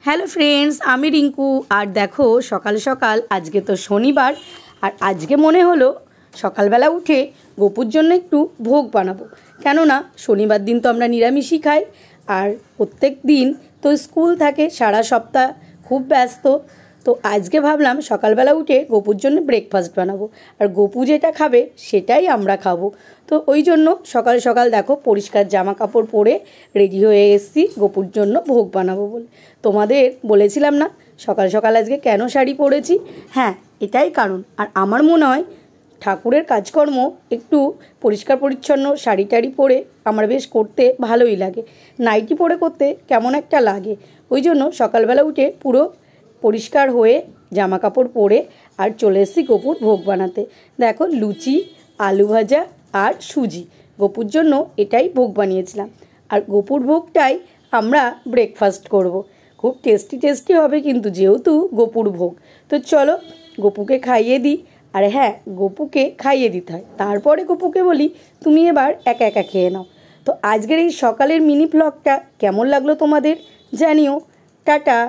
Hello friends, আমি রিঙ্কু। আর দেখো সকাল সকাল আজকে তো শনিবার, আর আজকে মনে হলো সকালবেলা উঠে গোপুর জন্য একটু ভোগ বানাবো। কেননা শনিবার দিন তো আমরা নিরামিষই খাই, আর প্রত্যেক দিন তো স্কুল থাকে, সারা সপ্তাহ খুব ব্যস্ত। তো আজকে ভাবলাম সকালবেলা উঠে গোপুর জন্য ব্রেকফাস্ট বানাবো, আর গোপু যেটা খাবে সেটাই আমরা খাবো। তো ওই জন্য সকাল সকাল দেখো পরিষ্কার জামা কাপড় পরে রেডি হয়ে এসেছি গোপুর জন্য ভোগ বানাবো বলে। তোমাদের বলেছিলাম না সকাল সকাল আজকে কেন শাড়ি পরেছি? হ্যাঁ, এটাই কারণ। আর আমার মনে হয় ঠাকুরের কাজকর্ম একটু পরিষ্কার পরিচ্ছন্ন শাড়ি টাড়ি পরে আমার বেশ করতে ভালোই লাগে। নাইটি পরে করতে কেমন একটা লাগে। ওই জন্য সকালবেলা উঠে পুরো পরিষ্কার হয়ে জামা কাপড় পরে আর চলে এসেছি গোপুর ভোগ বানাতে। দেখো লুচি, আলু ভাজা আর সুজি, গোপুর জন্য এটাই ভোগ বানিয়েছিলাম। আর গোপুর ভোগটাই আমরা ব্রেকফাস্ট করব। খুব টেস্টি টেস্টি হবে কিন্তু, যেহেতু গোপুর ভোগ। তো চলো গোপুকে খাইয়ে দিই। আর হ্যাঁ, গোপুকে খাইয়ে দিতে হয়, তারপরে গোপুকে বলি তুমি এবার একা একা খেয়ে নাও। তো আজকের এই সকালের মিনি ব্লগটা কেমন লাগলো তোমাদের জানিও। টাটা।